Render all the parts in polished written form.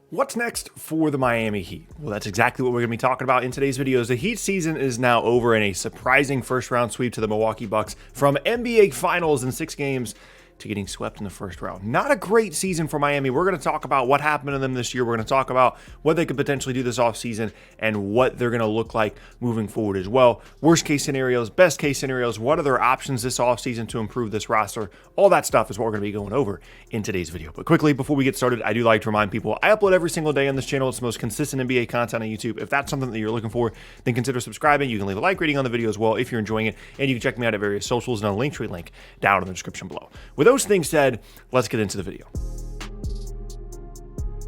What's next for the Miami Heat? Well, that's exactly what we're going to be talking about in today's videos. The Heat season is now over in a surprising first-round sweep to the Milwaukee Bucks from NBA Finals in 6 games to getting swept in the first round. Not a great season for Miami. We're going to talk about what happened to them this year. We're going to talk about what they could potentially do this offseason and what they're going to look like moving forward as well. Worst case scenarios, best case scenarios, what are their options this offseason to improve this roster? All that stuff is what we're going to be going over in today's video. But quickly, before we get started, I do like to remind people, I upload every single day on this channel. It's the most consistent NBA content on YouTube. If that's something that you're looking for, then consider subscribing. You can leave a like rating on the video as well if you're enjoying it. And you can check me out at various socials and a Linktree link down in the description below. With those things said, let's get into the video.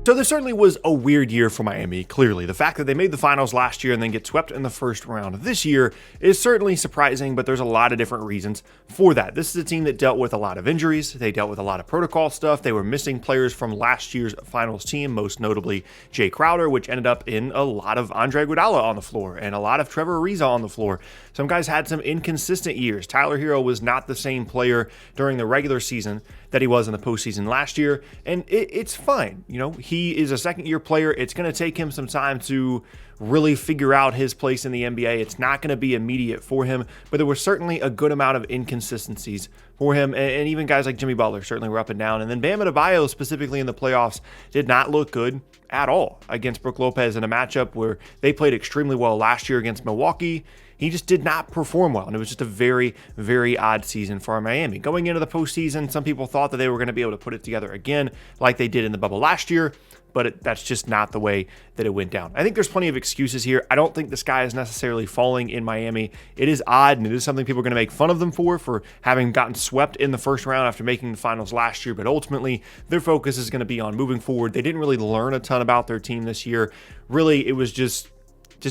So there certainly was a weird year for Miami, clearly. The fact that they made the finals last year and then get swept in the first round this year is certainly surprising, but there's a lot of different reasons for that. This is a team that dealt with a lot of injuries. They dealt with a lot of protocol stuff. They were missing players from last year's finals team, most notably Jay Crowder, which ended up in a lot of Andre Iguodala on the floor and a lot of Trevor Ariza on the floor. Some guys had some inconsistent years. Tyler Herro was not the same player during the regular season that he was in the postseason last year, and it's fine. You know, he is a second-year player. It's going to take him some time to really figure out his place in the NBA. It's not going to be immediate for him, but there was certainly a good amount of inconsistencies for him, and even guys like Jimmy Butler certainly were up and down. And then Bam Adebayo, specifically in the playoffs, did not look good at all against Brook Lopez in a matchup where they played extremely well last year against Milwaukee. He just did not perform well, and it was just a very, very odd season for Miami. Going into the postseason, some people thought that they were going to be able to put it together again like they did in the bubble last year, but that's just not the way that it went down. I think there's plenty of excuses here. I don't think the sky is necessarily falling in Miami. It is odd, and it is something people are going to make fun of them for having gotten swept in the first round after making the finals last year, but ultimately their focus is going to be on moving forward. They didn't really learn a ton about their team this year. Really, it was just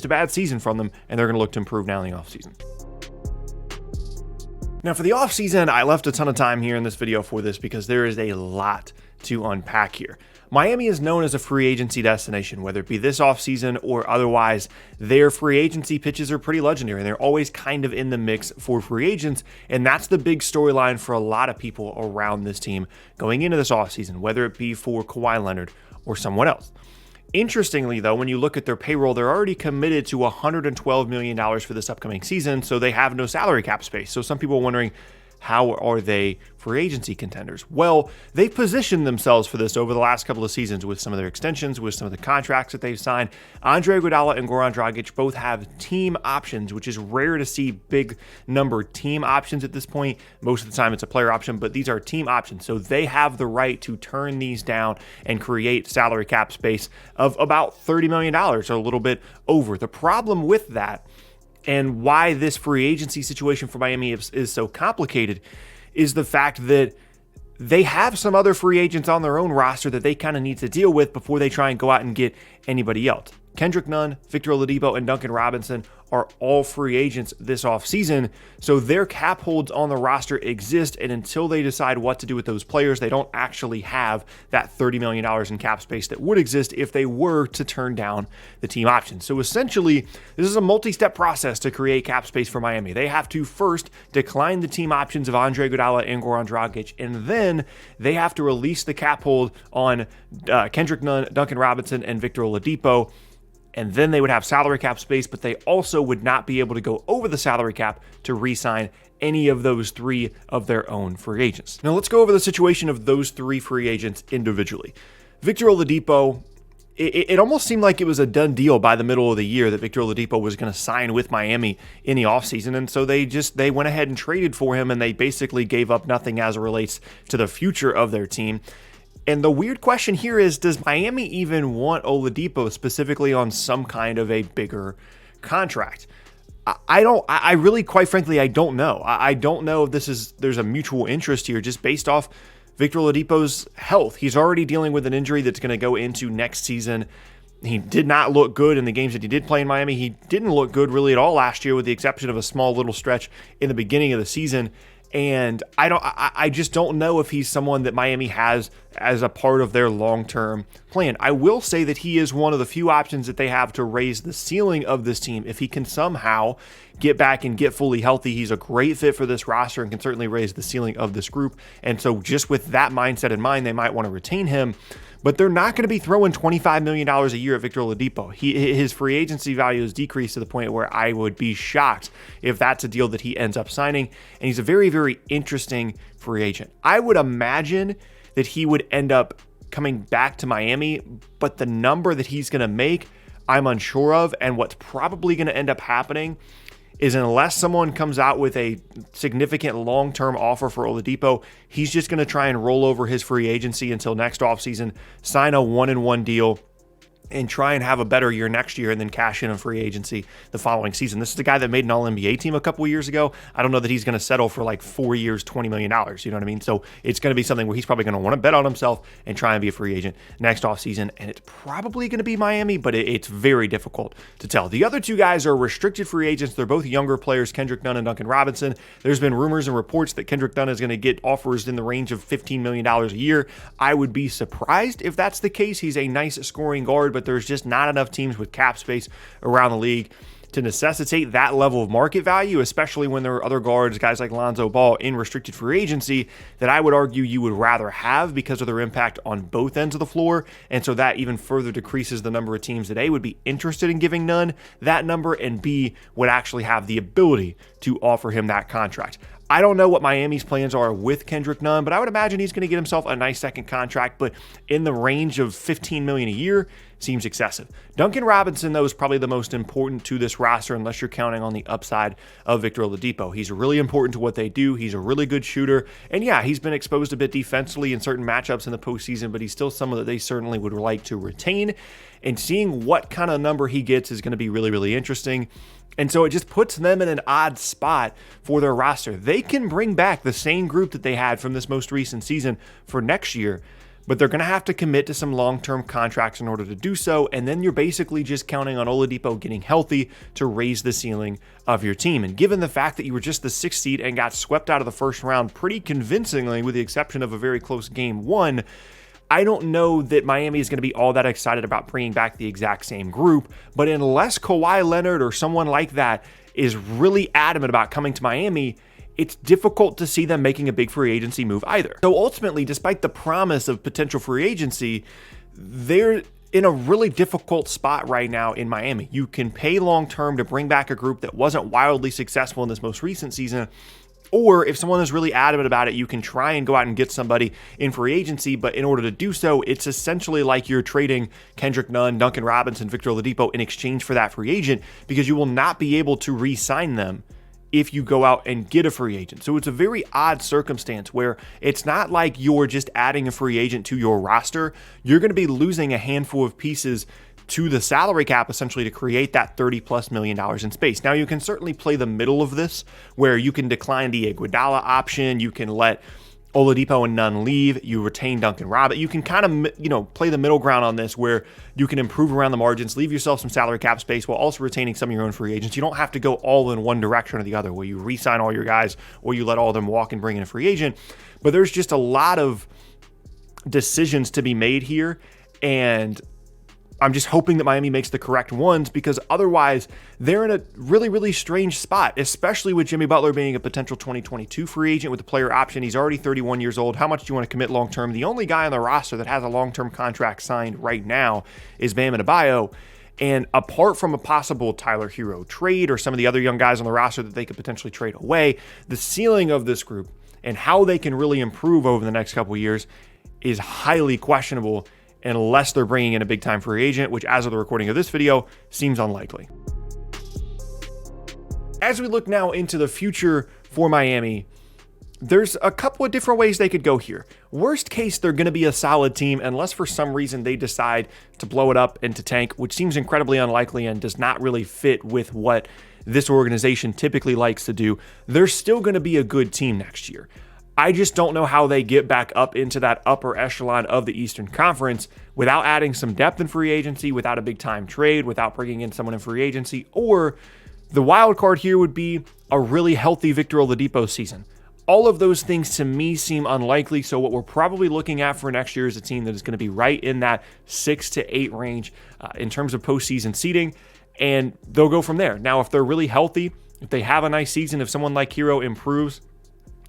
a bad season from them, and they're going to look to improve now in the offseason. Now, for the offseason, I left a ton of time here in this video for this because there is a lot to unpack here. Miami is known as a free agency destination, whether it be this offseason or otherwise. Their free agency pitches are pretty legendary, and they're always kind of in the mix for free agents, and that's the big storyline for a lot of people around this team going into this offseason, whether it be for Kawhi Leonard or someone else. Interestingly, though, when you look at their payroll, they're already committed to $112 million for this upcoming season, so they have no salary cap space. So some people are wondering, how are they free agency contenders? Well, they've positioned themselves for this over the last couple of seasons with some of their extensions, with some of the contracts that they've signed. Andre Iguodala and Goran Dragic both have team options, which is rare to see big number team options at this point. Most of the time it's a player option, but these are team options. So they have the right to turn these down and create salary cap space of about $30 million, so a little bit over. The problem with that, and why this free agency situation for Miami is so complicated, is the fact that they have some other free agents on their own roster that they kind of need to deal with before they try and go out and get anybody else. Kendrick Nunn, Victor Oladipo, and Duncan Robinson are all free agents this offseason, so their cap holds on the roster exist, and until they decide what to do with those players, they don't actually have that $30 million in cap space that would exist if they were to turn down the team options. So essentially, this is a multi-step process to create cap space for Miami. They have to first decline the team options of Andre Iguodala and Goran Dragic, and then they have to release the cap hold on Kendrick Nunn, Duncan Robinson, and Victor Oladipo. And then they would have salary cap space, but they also would not be able to go over the salary cap to re-sign any of those 3 of their own free agents. Now let's go over the situation of those 3 free agents individually. Victor Oladipo, it almost seemed like it was a done deal by the middle of the year that Victor Oladipo was going to sign with Miami in the offseason, and so they went ahead and traded for him, and they basically gave up nothing as it relates to the future of their team. And the weird question here is, does Miami even want Oladipo specifically on some kind of a bigger contract? I really, quite frankly, I don't know. I don't know if there's a mutual interest here just based off Victor Oladipo's health. He's already dealing with an injury that's going to go into next season. He did not look good in the games that he did play in Miami. He didn't look good really at all last year with the exception of a small little stretch in the beginning of the season. And I just don't know if he's someone that Miami has as a part of their long-term plan. I will say that he is one of the few options that they have to raise the ceiling of this team. If he can somehow get back and get fully healthy, he's a great fit for this roster and can certainly raise the ceiling of this group. And so just with that mindset in mind, they might want to retain him. but they're not going to be throwing $25 million a year at Victor Oladipo. His free agency value has decreased to the point where I would be shocked if that's a deal that he ends up signing, and he's a very, very interesting free agent. I would imagine that he would end up coming back to Miami, but the number that he's going to make, I'm unsure of, and what's probably going to end up happening is unless someone comes out with a significant long-term offer for Oladipo, he's just going to try and roll over his free agency until next offseason, sign a 1-and-1 deal, and try and have a better year next year and then cash in on free agency the following season. This is the guy that made an All-NBA team a couple of years ago. I don't know that he's going to settle for like 4 years, $20 million. You know what I mean? So it's going to be something where he's probably going to want to bet on himself and try and be a free agent next offseason. And it's probably going to be Miami, but it's very difficult to tell. The other two guys are restricted free agents. They're both younger players, Kendrick Nunn and Duncan Robinson. There's been rumors and reports that Kendrick Nunn is going to get offers in the range of $15 million a year. I would be surprised if that's the case. He's a nice scoring guard, but there's just not enough teams with cap space around the league to necessitate that level of market value, especially when there are other guards, guys like Lonzo Ball, in restricted free agency that I would argue you would rather have because of their impact on both ends of the floor. And so that even further decreases the number of teams that A, would be interested in giving Nunn that number, and B, would actually have the ability to offer him that contract. I don't know what Miami's plans are with Kendrick Nunn, but I would imagine he's going to get himself a nice second contract, but in the range of $15 million a year seems excessive. Duncan Robinson, though, is probably the most important to this roster unless you're counting on the upside of Victor Oladipo. He's really important to what they do. He's a really good shooter, and yeah, he's been exposed a bit defensively in certain matchups in the postseason, but he's still someone that they certainly would like to retain, and seeing what kind of number he gets is going to be really, really interesting. And so it just puts them in an odd spot for their roster. They can bring back the same group that they had from this most recent season for next year, but they're going to have to commit to some long-term contracts in order to do so. And then you're basically just counting on Oladipo getting healthy to raise the ceiling of your team. And given the fact that you were just the 6th seed and got swept out of the first round pretty convincingly, with the exception of a very close game 1, I don't know that Miami is going to be all that excited about bringing back the exact same group, but unless Kawhi Leonard or someone like that is really adamant about coming to Miami, it's difficult to see them making a big free agency move either. So ultimately, despite the promise of potential free agency, they're in a really difficult spot right now in Miami. You can pay long-term to bring back a group that wasn't wildly successful in this most recent season, or if someone is really adamant about it, you can try and go out and get somebody in free agency, but in order to do so, it's essentially like you're trading Kendrick Nunn, Duncan Robinson, Victor Oladipo in exchange for that free agent, because you will not be able to re-sign them if you go out and get a free agent. So it's a very odd circumstance where it's not like you're just adding a free agent to your roster. You're going to be losing a handful of pieces to the salary cap essentially to create that $30+ million in space. Now you can certainly play the middle of this where you can decline the Iguodala option, you can let Oladipo and Nunn leave, you retain Duncan Robinson. You can kind of, play the middle ground on this where you can improve around the margins, leave yourself some salary cap space while also retaining some of your own free agents. You don't have to go all in one direction or the other where you re-sign all your guys or you let all of them walk and bring in a free agent. But there's just a lot of decisions to be made here, and I'm just hoping that Miami makes the correct ones, because otherwise they're in a really, really strange spot, especially with Jimmy Butler being a potential 2022 free agent with a player option. He's already 31 years old. How much do you want to commit long-term? The only guy on the roster that has a long-term contract signed right now is Bam Adebayo. And apart from a possible Tyler Herro trade or some of the other young guys on the roster that they could potentially trade away, the ceiling of this group and how they can really improve over the next couple of years is highly questionable, unless they're bringing in a big-time free agent, which as of the recording of this video, seems unlikely. As we look now into the future for Miami, there's a couple of different ways they could go here. Worst case, they're going to be a solid team unless for some reason they decide to blow it up and to tank, which seems incredibly unlikely and does not really fit with what this organization typically likes to do. They're still going to be a good team next year. I just don't know how they get back up into that upper echelon of the Eastern Conference without adding some depth in free agency, without a big-time trade, without bringing in someone in free agency, or the wild card here would be a really healthy Victor Oladipo season. All of those things to me seem unlikely, so what we're probably looking at for next year is a team that is going to be right in that 6 to 8 range in terms of postseason seeding, and they'll go from there. Now, if they're really healthy, if they have a nice season, if someone like Herro improves,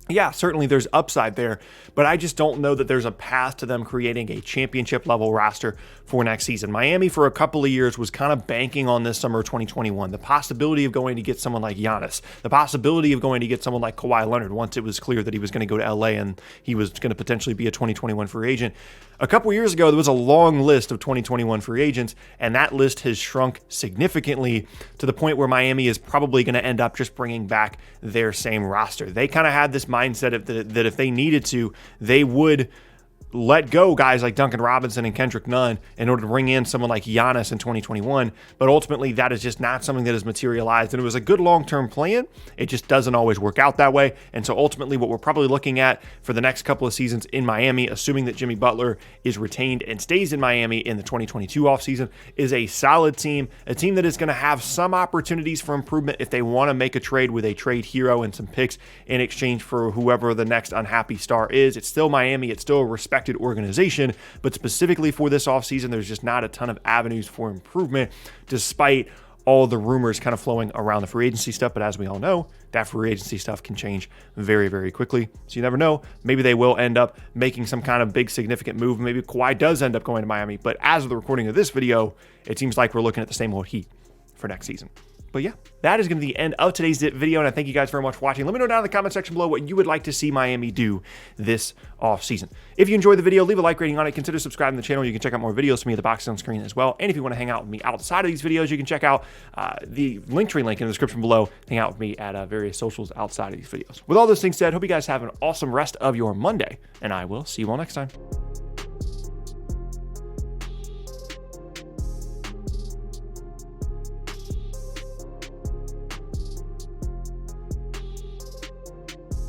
yeah, certainly there's upside there, but I just don't know that there's a path to them creating a championship level roster for next season. Miami for a couple of years was kind of banking on this summer of 2021, the possibility of going to get someone like Giannis, the possibility of going to get someone like Kawhi Leonard once it was clear that he was going to go to LA and he was going to potentially be a 2021 free agent. A couple years ago, there was a long list of 2021 free agents, and that list has shrunk significantly to the point where Miami is probably going to end up just bringing back their same roster. They kind of had this mindset that if they needed to, they would let go guys like Duncan Robinson and Kendrick Nunn in order to bring in someone like Giannis in 2021. But ultimately, that is just not something that has materialized. And it was a good long-term plan. It just doesn't always work out that way. And so ultimately, what we're probably looking at for the next couple of seasons in Miami, assuming that Jimmy Butler is retained and stays in Miami in the 2022 offseason, is a solid team, a team that is going to have some opportunities for improvement if they want to make a trade with a trade hero and some picks in exchange for whoever the next unhappy star is. It's still Miami. It's still a respected organization, but specifically for this offseason, there's just not a ton of avenues for improvement, despite all the rumors kind of flowing around the free agency stuff. But as we all know, that free agency stuff can change very, very quickly. So you never know. Maybe they will end up making some kind of big significant move. Maybe Kawhi does end up going to Miami. But as of the recording of this video, it seems like we're looking at the same old Heat for next season. But yeah, that is going to be the end of today's video, and I thank you guys very much for watching. Let me know down in the comment section below what you would like to see Miami do this offseason. If you enjoyed the video, leave a like rating on it. Consider subscribing to the channel. You can check out more videos from me at the box on screen as well. And if you want to hang out with me outside of these videos, you can check out the Linktree link in the description below. Hang out with me at various socials outside of these videos. With all those things said, hope you guys have an awesome rest of your Monday, and I will see you all next time.